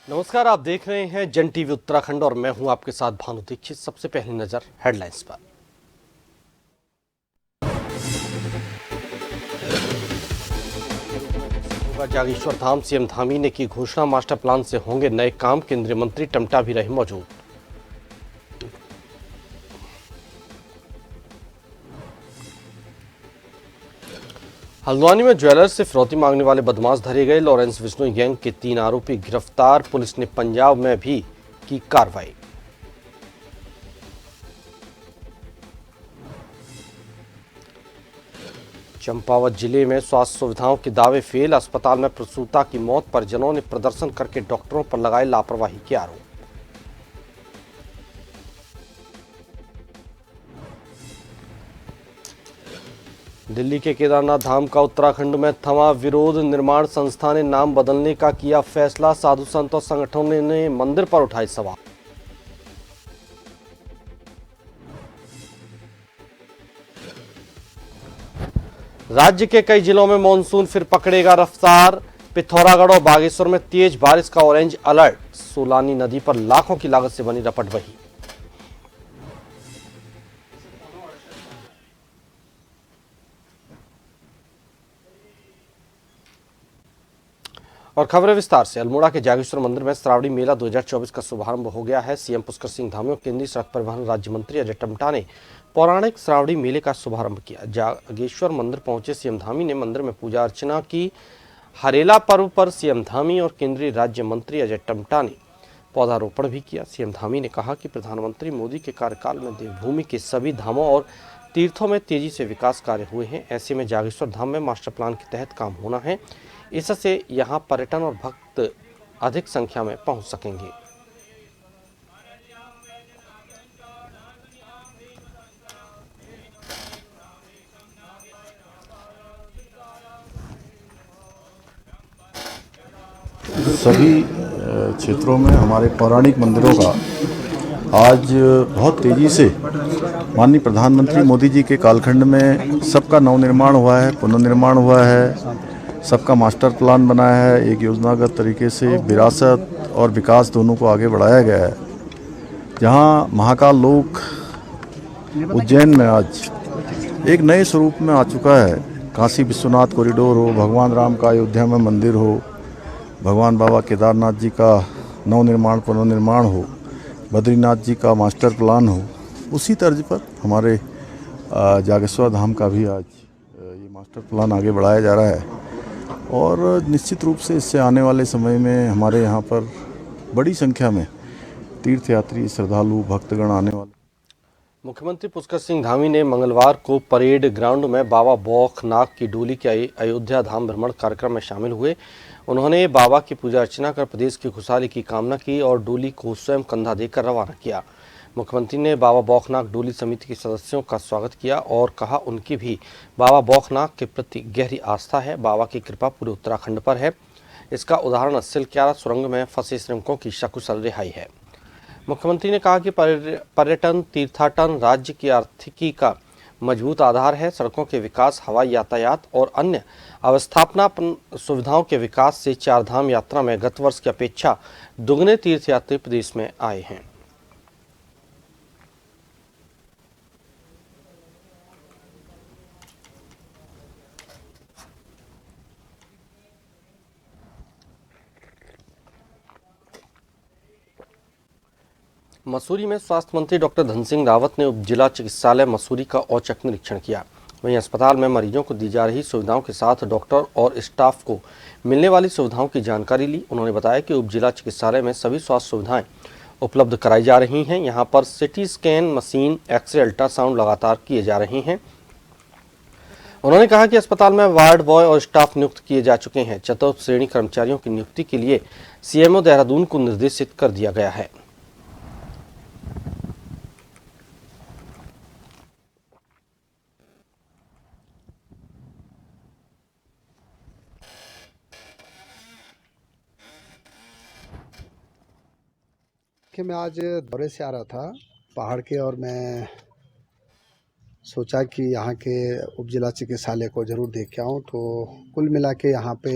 नमस्कार, आप देख रहे हैं जन टीवी उत्तराखंड और मैं हूं आपके साथ भानु दीक्षित। सबसे पहली नजर हेडलाइंस पर। होगा जागेश्वर धाम, सीएम धामी ने की घोषणा, मास्टर प्लान से होंगे नए काम। केंद्रीय मंत्री टम्टा भी रहे मौजूद। हल्द्वानी में ज्वेलर्स से फिरौती मांगने वाले बदमाश धरे गए। लॉरेंस बिश्नोई गैंग के 3 आरोपी गिरफ्तार। पुलिस ने पंजाब में भी की कार्रवाई। चंपावत जिले में स्वास्थ्य सुविधाओं के दावे फेल। अस्पताल में प्रसूता की मौत। परिजनों ने प्रदर्शन करके डॉक्टरों पर लगाए लापरवाही के आरोप। दिल्ली के केदारनाथ धाम का उत्तराखंड में थमा विरोध। निर्माण संस्था ने नाम बदलने का किया फैसला। साधु संत और संगठनों ने मंदिर पर उठाए सवाल। राज्य के कई जिलों में मानसून फिर पकड़ेगा रफ्तार। पिथौरागढ़ और बागेश्वर में तेज बारिश का ऑरेंज अलर्ट। सोलानी नदी पर लाखों की लागत से बनी रपटबही। और खबरें विस्तार से। अल्मोड़ा के जागेश्वर मंदिर में श्रावणी मेला 2024 का शुभारंभ हो गया है। सीएम पुष्कर सिंह धामी और केंद्रीय सड़क परिवहन राज्य मंत्री अजय टम्टा ने पौराणिक श्रावणी मेले का शुभारंभ किया। जागेश्वर मंदिर पहुंचे सीएम धामी ने मंदिर में पूजा अर्चना की। हरेला पर्व पर सीएम धामी और केंद्रीय राज्य मंत्री अजय टम्टा ने पौधारोपण भी किया। सीएम धामी ने कहा कि प्रधानमंत्री मोदी के कार्यकाल में देवभूमि के सभी धामों और तीर्थों में तेजी से विकास कार्य हुए हैं। ऐसे में जागेश्वर धाम में मास्टर प्लान के तहत काम होना है। इससे यहां पर्यटन और भक्त अधिक संख्या में पहुंच सकेंगे। सभी क्षेत्रों में हमारे पौराणिक मंदिरों का आज बहुत तेज़ी से माननीय प्रधानमंत्री मोदी जी के कालखंड में सबका नवनिर्माण हुआ है, पुनर्निर्माण हुआ है, सबका मास्टर प्लान बनाया है। एक योजनागत तरीके से विरासत और विकास दोनों को आगे बढ़ाया गया है। जहां महाकाल लोक उज्जैन में आज एक नए स्वरूप में आ चुका है। काशी विश्वनाथ कॉरिडोर हो, भगवान राम का अयोध्या में मंदिर हो, भगवान बाबा केदारनाथ जी का नवनिर्माण पुनर्निर्माण हो, बद्रीनाथ जी का मास्टर प्लान हो, उसी तर्ज पर हमारे जागेश्वर धाम का भी आज ये मास्टर प्लान आगे बढ़ाया जा रहा है। और निश्चित रूप से इससे आने वाले समय में हमारे यहाँ पर बड़ी संख्या में तीर्थयात्री, श्रद्धालु, भक्तगण आने वाले। मुख्यमंत्री पुष्कर सिंह धामी ने मंगलवार को परेड ग्राउंड में बाबा बौखनाथ की डोली के अयोध्या धाम भ्रमण कार्यक्रम में शामिल हुए। उन्होंने बाबा की पूजा अर्चना कर प्रदेश की खुशहाली की कामना की और डोली को स्वयं कंधा देकर रवाना किया। मुख्यमंत्री ने बाबा बौखनाथ डोली समिति के सदस्यों का स्वागत किया और कहा उनकी भी बाबा बौखनाथ के प्रति गहरी आस्था है। बाबा की कृपा पूरे उत्तराखंड पर है। इसका उदाहरण सिलक्यारा सुरंग में फंसे श्रमिकों की सकुशल रिहाई है। मुख्यमंत्री ने कहा कि पर्यटन तीर्थाटन राज्य की आर्थिकी का मजबूत आधार है। सड़कों के विकास, हवाई यातायात और अन्य अवस्थापना सुविधाओं के विकास से चारधाम यात्रा में गत वर्ष की अपेक्षा दुगने तीर्थयात्री प्रदेश में आए हैं। मसूरी में स्वास्थ्य मंत्री डॉक्टर धन सिंह रावत ने उप जिला चिकित्सालय मसूरी का औचक निरीक्षण किया। वहीं अस्पताल में मरीजों को दी जा रही सुविधाओं के साथ डॉक्टर और स्टाफ को मिलने वाली सुविधाओं की जानकारी ली। उन्होंने बताया कि उप जिला चिकित्सालय में सभी स्वास्थ्य सुविधाएं उपलब्ध कराई जा रही हैं। यहां पर CT scan machine, x ray, ultrasound लगातार किए जा रहे हैं। उन्होंने कहा कि अस्पताल में वार्ड बॉय और स्टाफ नियुक्त किए जा चुके हैं। चतुर्थ श्रेणी कर्मचारियों की नियुक्ति के लिए सीएमओ देहरादून को निर्देशित कर दिया गया है। देखिए, मैं आज दौरे से आ रहा था पहाड़ के, और मैं सोचा कि यहाँ के उप जिला चिकित्सालय को ज़रूर देख के आऊँ। तो कुल मिला के यहाँ पे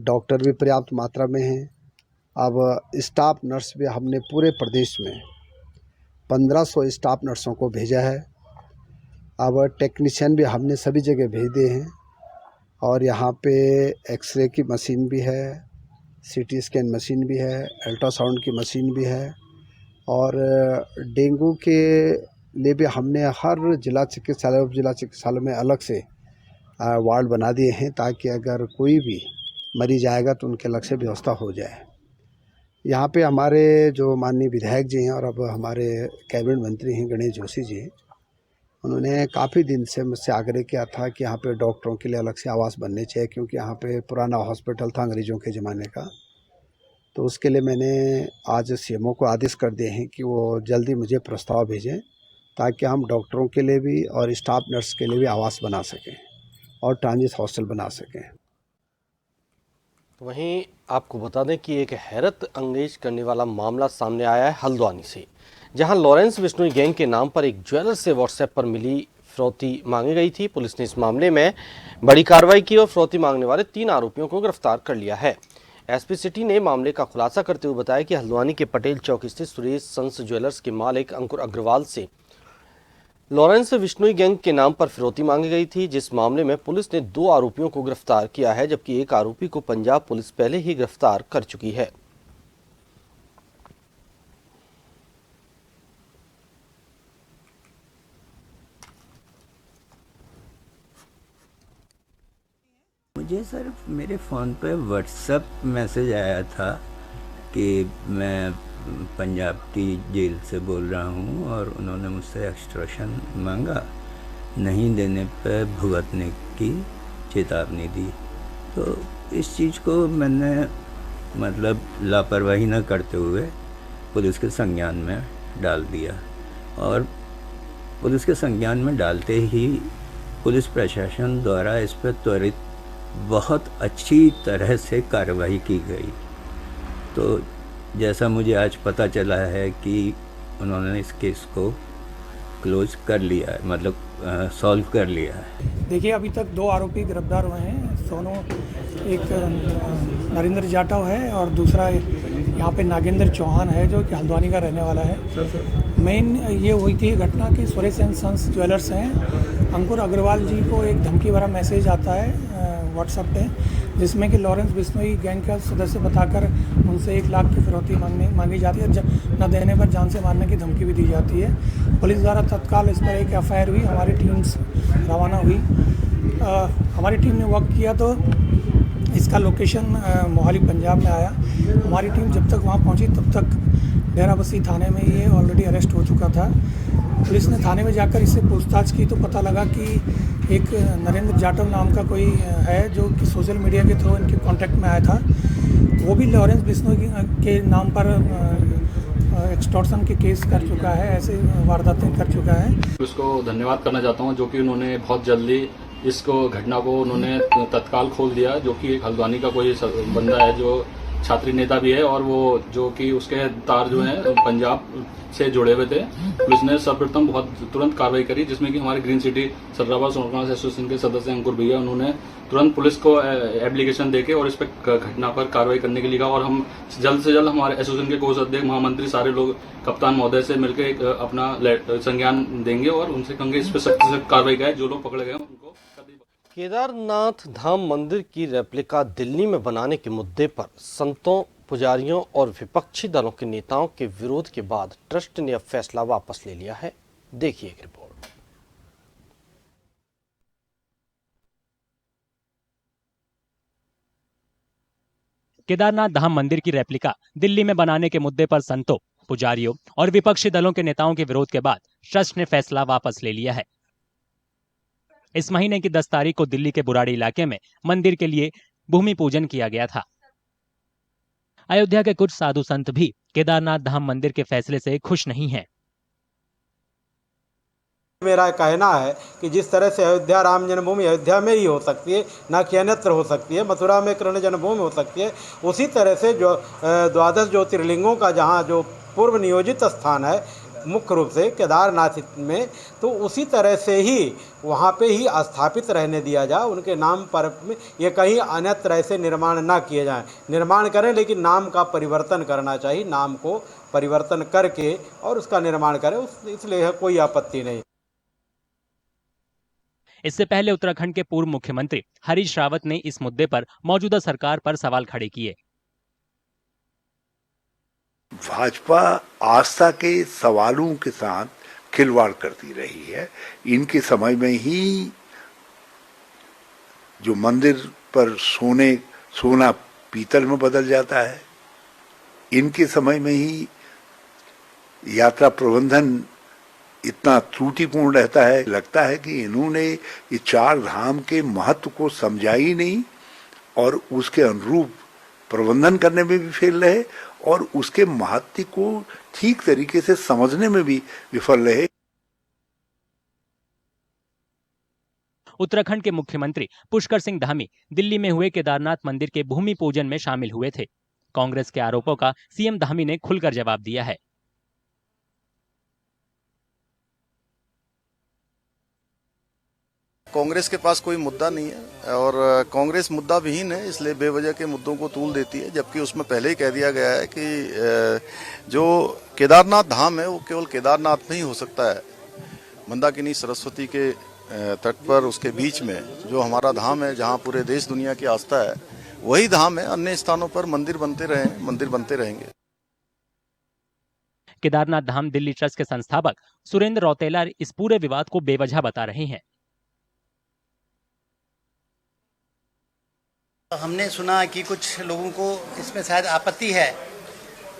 डॉक्टर भी पर्याप्त मात्रा में हैं। अब स्टाफ नर्स भी हमने पूरे प्रदेश में 1500 स्टाफ नर्सों को भेजा है। अब टेक्नीशियन भी हमने सभी जगह भेज दिए हैं, और यहाँ पे एक्सरे की मशीन भी है, सीटी स्कैन मशीन भी है, अल्ट्रासाउंड की मशीन भी है, और डेंगू के लिए भी हमने हर जिला चिकित्सालय उप जिला चिकित्सालय में अलग से वार्ड बना दिए हैं, ताकि अगर कोई भी मरीज आएगा तो उनके अलग से व्यवस्था हो जाए। यहाँ पे हमारे जो माननीय विधायक जी हैं और अब हमारे कैबिनेट मंत्री हैं गणेश जोशी जी, उन्होंने काफ़ी दिन से मुझसे आग्रह किया था कि यहाँ पे डॉक्टरों के लिए अलग से आवास बनने चाहिए, क्योंकि यहाँ पे पुराना हॉस्पिटल था अंग्रेज़ों के ज़माने का। तो उसके लिए मैंने आज सीएमओ को आदेश कर दिए हैं कि वो जल्दी मुझे प्रस्ताव भेजें, ताकि हम डॉक्टरों के लिए भी और स्टाफ नर्स के लिए भी आवास बना सकें और ट्रांजिट हॉस्टल बना सकें। वहीं आपको बता दें कि एक हैरत अंगेज करने वाला मामला सामने आया है हल्द्वानी से, जहां लॉरेंस बिश्नोई गैंग के नाम पर एक ज्वेलर से व्हाट्सएप पर मिली फिरौती मांगी गई थी। पुलिस ने इस मामले में बड़ी कार्रवाई की और फिरौती मांगने वाले 3 आरोपियों को गिरफ्तार कर लिया है। एसपी सिटी ने मामले का खुलासा करते हुए बताया कि हल्द्वानी के पटेल चौक स्थित सुरेश सन्स ज्वेलर्स के मालिक अंकुर अग्रवाल से लॉरेंस बिश्नोई गैंग के नाम पर फिरौती मांगी गई थी, जिस मामले में पुलिस ने 2 आरोपियों को गिरफ्तार किया है, जबकि एक आरोपी को पंजाब पुलिस पहले ही गिरफ्तार कर चुकी है। मुझे सर मेरे फ़ोन पे व्हाट्सएप मैसेज आया था कि मैं पंजाब की जेल से बोल रहा हूँ, और उन्होंने मुझसे एक्सटॉर्शन मांगा, नहीं देने पे भुगतने की चेतावनी दी। तो इस चीज़ को मैंने मतलब लापरवाही न करते हुए पुलिस के संज्ञान में डाल दिया, और पुलिस के संज्ञान में डालते ही पुलिस प्रशासन द्वारा इस पर त्वरित बहुत अच्छी तरह से कार्रवाई की गई। तो जैसा मुझे आज पता चला है कि उन्होंने इस केस को क्लोज कर लिया है, मतलब सॉल्व कर लिया है। देखिए, अभी तक 2 आरोपी गिरफ्तार हुए हैं। दोनों, एक नरेंद्र जाटव है और दूसरा यहाँ पे नागेंद्र चौहान है, जो कि हल्द्वानी का रहने वाला है। मेन ये हुई थी घटना कि सुरेश एंड सन्स ज्वेलर्स हैं, अंकुर अग्रवाल जी को एक धमकी भरा मैसेज आता है व्हाट्सएप पे, जिसमें कि लॉरेंस बिश्नोई गैंग का सदस्य बताकर उनसे 1 लाख की फिरौती मांगी जाती है, न देने पर जान से मारने की धमकी भी दी जाती है। पुलिस द्वारा तत्काल इस पर एक एफआईआर हुई, हमारी टीम्स रवाना हुई। हमारी टीम ने वर्क किया तो इसका लोकेशन मोहाली पंजाब में आया। हमारी टीम जब तक वहाँ पहुँची तब तक डेराबस्सी थाने में ये ऑलरेडी अरेस्ट हो चुका था। पुलिस ने थाने में जाकर इससे पूछताछ की तो पता लगा कि एक नरेंद्र जाटव नाम का कोई है, जो कि सोशल मीडिया के थ्रू इनके कांटेक्ट में आया था। वो भी लॉरेंस बिश्नोई के नाम पर एक्सटॉर्शन के केस कर चुका है, ऐसे वारदातें कर चुका है। उसको धन्यवाद करना चाहता हूँ, जो कि उन्होंने बहुत जल्दी इसको घटना को उन्होंने तत्काल खोल दिया, जो कि एक हल्द्वानी का कोई बंदा है जो छात्री नेता भी है, और वो जो कि उसके तार जो हैं पंजाब से जुड़े हुए थे। पुलिस ने सर्वप्रथम बहुत तुरंत कार्रवाई करी, जिसमें कि हमारे ग्रीन सिटी सदराबाद सोनकनाथ एसोसिएशन के सदस्य अंकुर भैया, उन्होंने तुरंत पुलिस को एप्लीकेशन देके और इस पर घटना पर कार्रवाई करने के लिए कहा, और हम जल्द से जल्द हमारे एसोसिएशन के कोषाध्यक्ष महामंत्री सारे लोग कप्तान महोदय से मिलकर अपना संज्ञान देंगे और उनसे कहेंगे इस पर सख्त से सख्त कार्रवाई करे, जो लोग पकड़े गए उनको। केदारनाथ धाम मंदिर की रेप्लिका दिल्ली में बनाने के मुद्दे पर संतों, पुजारियों और विपक्षी दलों के नेताओं के विरोध के बाद ट्रस्ट ने अब फैसला वापस ले लिया है। देखिए एक रिपोर्ट। केदारनाथ धाम मंदिर की रेप्लिका दिल्ली में बनाने के मुद्दे पर संतों, पुजारियों और विपक्षी दलों के नेताओं के विरोध के बाद ट्रस्ट ने फैसला वापस ले लिया है। इस महीने की 10 तारीख को दिल्ली के बुराड़ी इलाके में मंदिर के लिए भूमि पूजन किया गया था। अयोध्या के कुछ साधु संत भी केदारनाथ धाम मंदिर के फैसले से खुश नहीं हैं। मेरा कहना है कि जिस तरह से अयोध्या राम जन्मभूमि अयोध्या में ही हो सकती है, न कि अन्यत्र हो सकती है, मथुरा में कृष्ण जन्मभूमि हो सकती है, उसी तरह से जो द्वादश ज्योतिर्लिंगों का जहाँ जो पूर्व नियोजित स्थान है मुख्य रूप से केदारनाथ में, तो उसी तरह से ही वहाँ पे ही स्थापित रहने दिया जाए। उनके नाम पर में ये कहीं अन्यत्र ऐसे निर्माण ना किए जाएं। निर्माण करें लेकिन नाम का परिवर्तन करना चाहिए, नाम को परिवर्तन करके और उसका निर्माण करें, इसलिए कोई आपत्ति नहीं। इससे पहले उत्तराखंड के पूर्व मुख्यमंत्री हरीश रावत ने इस मुद्दे पर मौजूदा सरकार पर सवाल खड़े किए। भाजपा आस्था के सवालों के साथ खिलवाड़ करती रही है। इनके समय में ही जो मंदिर पर सोना पीतल में बदल जाता है, इनके समय में ही यात्रा प्रबंधन इतना त्रुटिपूर्ण रहता है। लगता है कि इन्होंने ये चार धाम के महत्व को समझा ही नहीं और उसके अनुरूप प्रबंधन करने में भी फेल रहे और उसके महत्व को ठीक तरीके से समझने में भी विफल रहे। उत्तराखंड के मुख्यमंत्री पुष्कर सिंह धामी दिल्ली में हुए केदारनाथ मंदिर के भूमि पूजन में शामिल हुए थे। कांग्रेस के आरोपों का सीएम धामी ने खुलकर जवाब दिया है। कांग्रेस के पास कोई मुद्दा नहीं है और कांग्रेस मुद्दा विहीन है, इसलिए बेवजह के मुद्दों को तूल देती है, जबकि उसमें पहले ही कह दिया गया है कि जो केदारनाथ धाम है वो केवल केदारनाथ में ही हो सकता है। मंदाकिनी सरस्वती के तट पर उसके बीच में जो हमारा धाम है, जहाँ पूरे देश दुनिया की आस्था है, वही धाम है। अन्य स्थानों पर मंदिर बनते रहेंगे। केदारनाथ धाम दिल्ली ट्रस्ट के संस्थापक सुरेंद्र रौतेला इस पूरे विवाद को बेवजह बता रहे हैं। हमने सुना कि कुछ लोगों को इसमें शायद आपत्ति है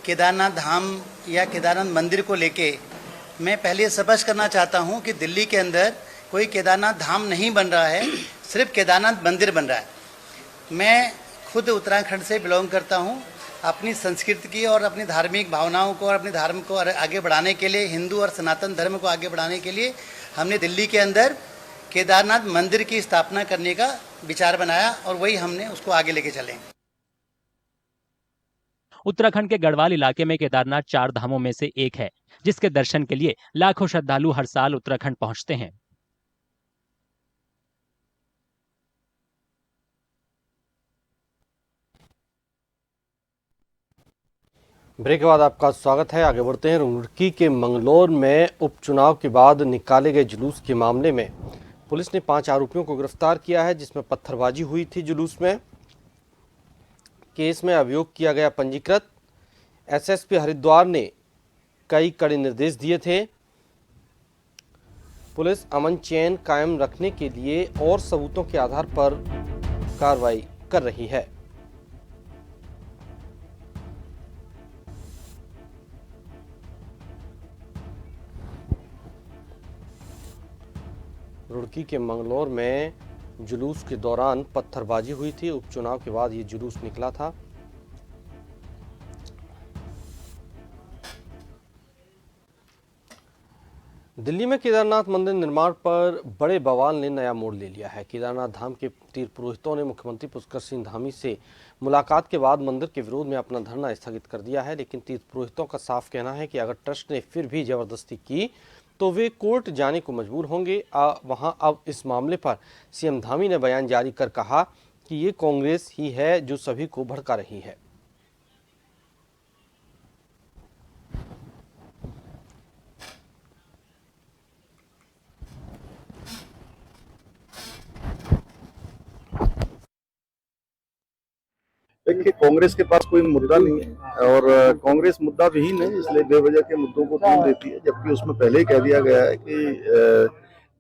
केदारनाथ धाम या केदारनाथ मंदिर को लेके। मैं पहले स्पष्ट करना चाहता हूं कि दिल्ली के अंदर कोई केदारनाथ धाम नहीं बन रहा है, सिर्फ केदारनाथ मंदिर बन रहा है। मैं खुद उत्तराखंड से बिलोंग करता हूं। अपनी संस्कृति की और अपनी धार्मिक भावनाओं को और अपने धर्म को आगे बढ़ाने के लिए, हिंदू और सनातन धर्म को आगे बढ़ाने के लिए हमने दिल्ली के अंदर केदारनाथ मंदिर की स्थापना करने का विचार बनाया और वही हमने उसको आगे लेके चले। उत्तराखंड के गढ़वाल इलाके में केदारनाथ चार धामों में से एक है, जिसके दर्शन के लिए लाखों श्रद्धालु हर साल उत्तराखंड पहुंचते हैं। ब्रेक के बाद आपका स्वागत है। आगे बढ़ते हैं। रुड़की के मंगलौर में उपचुनाव के बाद निकाले गए जुलूस के मामले में पुलिस ने 5 आरोपियों को गिरफ्तार किया है, जिसमें पत्थरबाजी हुई थी जुलूस में। केस में अभियोग किया गया पंजीकृत। एसएसपी हरिद्वार ने कई कड़े निर्देश दिए थे। पुलिस अमन चैन कायम रखने के लिए और सबूतों के आधार पर कार्रवाई कर रही है। रुड़की के मंगलौर में जुलूस के दौरान पत्थरबाजी हुई थी। उपचुनाव के बाद ये जुलूस निकला था। दिल्ली में केदारनाथ मंदिर निर्माण पर बड़े बवाल ने नया मोड़ ले लिया है। केदारनाथ धाम के तीर्थ पुरोहितों ने मुख्यमंत्री पुष्कर सिंह धामी से मुलाकात के बाद मंदिर के विरोध में अपना धरना स्थगित कर दिया है, लेकिन तीर्थ पुरोहितों का साफ कहना है कि अगर ट्रस्ट ने फिर भी जबरदस्ती की तो वे कोर्ट जाने को मजबूर होंगे। वहां अब इस मामले पर सीएम धामी ने बयान जारी कर कहा कि ये कांग्रेस ही है जो सभी को भड़का रही है। देखिए, कांग्रेस के पास कोई मुद्दा नहीं है और कांग्रेस मुद्दा विहीन है, इसलिए बेवजह के मुद्दों को तूल देती है, जबकि उसमें पहले ही कह दिया गया है कि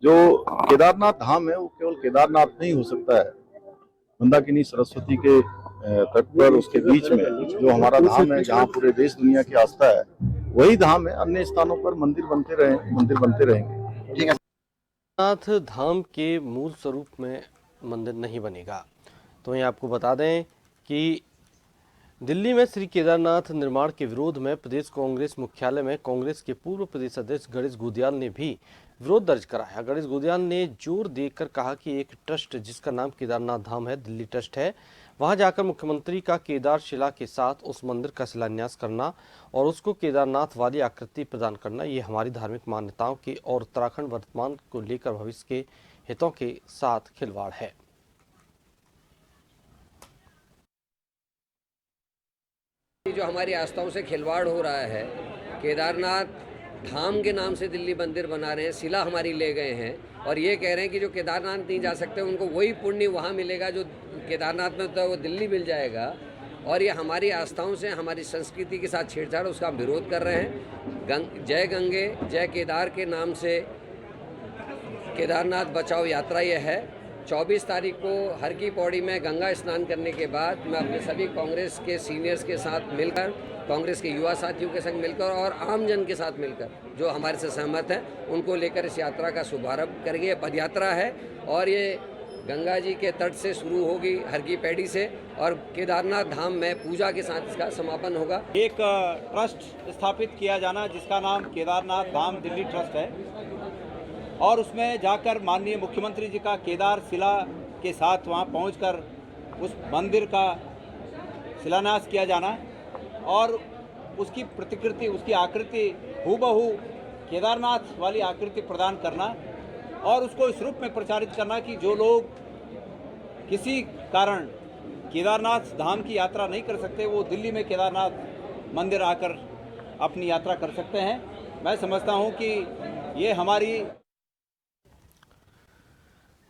जो केदारनाथ धाम है वो केवल केदारनाथ में ही हो सकता है। मंदाकिनी सरस्वती के तट पर उसके बीच में जो हमारा धाम है, जहाँ पूरे देश दुनिया की आस्था है, वही धाम है। अन्य स्थानों पर मंदिर बनते रहेंगे। केदारनाथ धाम के मूल स्वरूप में मंदिर नहीं बनेगा। तो ये आपको बता दें कि दिल्ली में श्री केदारनाथ निर्माण के विरोध में प्रदेश कांग्रेस मुख्यालय में कांग्रेस के पूर्व प्रदेश अध्यक्ष गणेश गुदियाल ने भी विरोध दर्ज कराया। गणेश गोदियान ने जोर देकर कहा कि एक ट्रस्ट जिसका नाम केदारनाथ धाम है, दिल्ली ट्रस्ट है, वहां जाकर मुख्यमंत्री का केदार शिला के साथ उस मंदिर का शिलान्यास करना और उसको केदारनाथ वाली आकृति प्रदान करना, ये हमारी धार्मिक मान्यताओं के और उत्तराखंड वर्तमान को लेकर भविष्य के हितों के साथ खिलवाड़ है। जो हमारी आस्थाओं से खिलवाड़ हो रहा है, केदारनाथ धाम के नाम से दिल्ली मंदिर बना रहे हैं, शिला हमारी ले गए हैं और ये कह रहे हैं कि जो केदारनाथ नहीं जा सकते उनको वही पुण्य वहाँ मिलेगा जो केदारनाथ में होता है वो दिल्ली मिल जाएगा। और ये हमारी आस्थाओं से, हमारी संस्कृति के साथ छेड़छाड़, उसका हम विरोध कर रहे हैं। जय गंगे जय केदार के नाम से केदारनाथ बचाओ यात्रा ये है। 24 तारीख को हर की पौड़ी में गंगा स्नान करने के बाद मैं अपने सभी कांग्रेस के सीनियर्स के साथ मिलकर, कांग्रेस के युवा साथियों के संग मिलकर और आम जन के साथ मिलकर जो हमारे से सहमत हैं उनको लेकर इस यात्रा का शुभारंभ करेंगे। ये पदयात्रा है और ये गंगा जी के तट से शुरू होगी, हर की पैड़ी से, और केदारनाथ धाम में पूजा के साथ इसका समापन होगा। एक ट्रस्ट स्थापित किया जाना जिसका नाम केदारनाथ धाम दिल्ली ट्रस्ट है और उसमें जाकर माननीय मुख्यमंत्री जी का केदार शिला के साथ वहां पहुंचकर उस मंदिर का शिलान्यास किया जाना और उसकी प्रतिकृति, उसकी आकृति हूबहू केदारनाथ वाली आकृति प्रदान करना और उसको इस रूप में प्रचारित करना कि जो लोग किसी कारण केदारनाथ धाम की यात्रा नहीं कर सकते वो दिल्ली में केदारनाथ मंदिर आकर अपनी यात्रा कर सकते हैं। मैं समझता हूं कि ये हमारी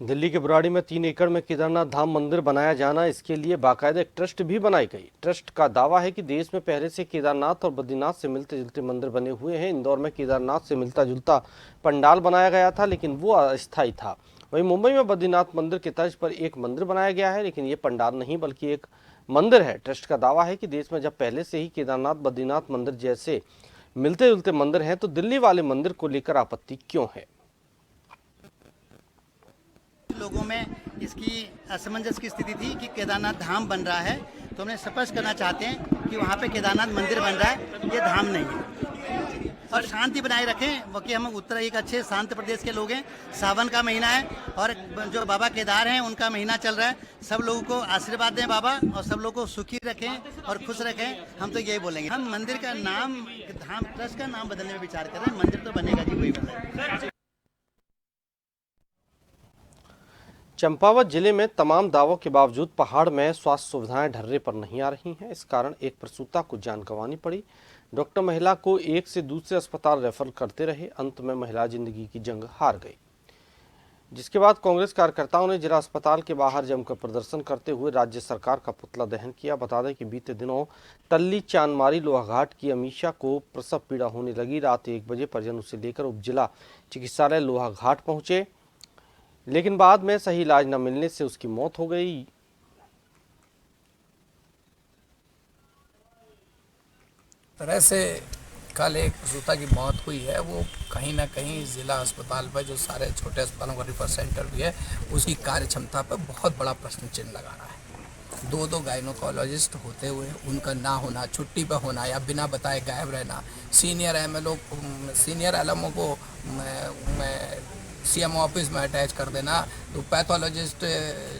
दिल्ली के बुराड़ी में 3 एकड़ में केदारनाथ धाम मंदिर बनाया जाना, इसके लिए बाकायदा एक ट्रस्ट भी बनाई गई। ट्रस्ट का दावा है कि देश में पहले से केदारनाथ और बद्रीनाथ से मिलते जुलते मंदिर बने हुए हैं। इंदौर में केदारनाथ से मिलता जुलता पंडाल बनाया गया था लेकिन वो अस्थायी था। वहीं मुंबई में बद्रीनाथ मंदिर के तर्ज पर एक मंदिर बनाया गया है लेकिन ये पंडाल नहीं बल्कि एक मंदिर है। ट्रस्ट का दावा है कि देश में जब पहले से ही केदारनाथ बद्रीनाथ मंदिर जैसे मिलते जुलते मंदिर हैं तो दिल्ली वाले मंदिर को लेकर आपत्ति क्यों है। लोगों में इसकी असमंजस की स्थिति थी कि केदारनाथ धाम बन रहा है, तो हमने स्पष्ट करना चाहते हैं कि वहाँ पे केदारनाथ मंदिर बन रहा है, ये धाम नहीं है। और शांति बनाए रखें, वो कि हम उत्तर एक अच्छे शांत प्रदेश के लोग हैं। सावन का महीना है और जो बाबा केदार हैं उनका महीना चल रहा है। सब लोगों को आशीर्वाद दें बाबा और सब लोगों को सुखी रखें और खुश रखें। हम तो यही बोलेंगे। हम मंदिर का नाम, धाम ट्रस्ट का नाम बदलने में विचार कर रहे हैं। मंदिर तो बनेगा जी, वही बनेगा। चंपावत जिले में तमाम दावों के बावजूद पहाड़ में स्वास्थ्य सुविधाएं ढर्रे पर नहीं आ रही हैं। इस कारण एक प्रसूता को जान गंवानी पड़ी। डॉक्टर महिला को एक से दूसरे अस्पताल रेफर करते रहे। अंत में महिला जिंदगी की जंग हार गई, जिसके बाद कांग्रेस कार्यकर्ताओं ने जिला अस्पताल के बाहर जमकर प्रदर्शन करते हुए राज्य सरकार का पुतला दहन किया। बता दें कि बीते दिनों तल्ली चांदमारी लोहाघाट की अमीषा को प्रसव पीड़ा होने लगी। रात 1 बजे परिजन उसे लेकर उप जिला चिकित्सालय लोहाघाट पहुंचे लेकिन बाद में सही इलाज न मिलने से उसकी मौत हो गई। तरह से कल एक प्रसूता की मौत हुई है, वो कहीं ना कहीं ज़िला अस्पताल पर, जो सारे छोटे अस्पतालों का रेफर सेंटर भी है, उसकी कार्य क्षमता पर बहुत बड़ा प्रश्न चिन्ह लगा रहा है। 2 गायनोकोलॉजिस्ट होते हुए उनका ना होना, छुट्टी पर होना या बिना बताए गायब रहना, सीनियर एलएमओ को सीएम ऑफिस में अटैच कर देना, तो पैथोलॉजिस्ट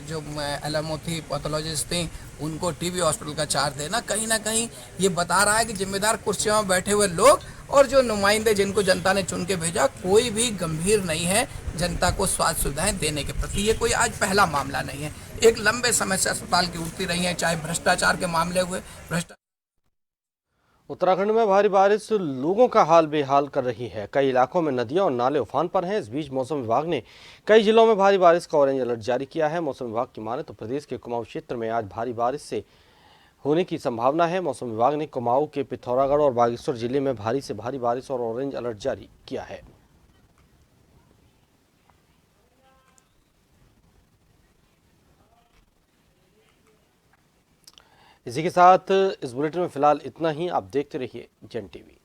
जो एलएमओ थी, पैथोलॉजिस्ट थी, उनको टीबी हॉस्पिटल का चार्ज देना, कहीं ना कहीं ये बता रहा है कि जिम्मेदार कुर्सियों में बैठे हुए लोग और जो नुमाइंदे जिनको जनता ने चुन के भेजा, कोई भी गंभीर नहीं है जनता को स्वास्थ्य सुविधाएं देने के प्रति। ये कोई आज पहला मामला नहीं है, एक लंबे समय से अस्पताल की उठती रही है, चाहे भ्रष्टाचार के मामले हुए। उत्तराखंड में भारी बारिश लोगों का हाल बेहाल कर रही है। कई इलाकों में नदियां और नाले उफान पर हैं। इस बीच मौसम विभाग ने कई जिलों में भारी बारिश का ऑरेंज अलर्ट जारी किया है। मौसम विभाग की माने तो प्रदेश के कुमाऊं क्षेत्र में आज भारी बारिश से होने की संभावना है। मौसम विभाग ने कुमाऊं के पिथौरागढ़ और बागेश्वर जिले में भारी से भारी बारिश और ऑरेंज अलर्ट जारी किया है। इसी के साथ इस बुलेटिन में फिलहाल इतना ही। आप देखते रहिए जन टीवी।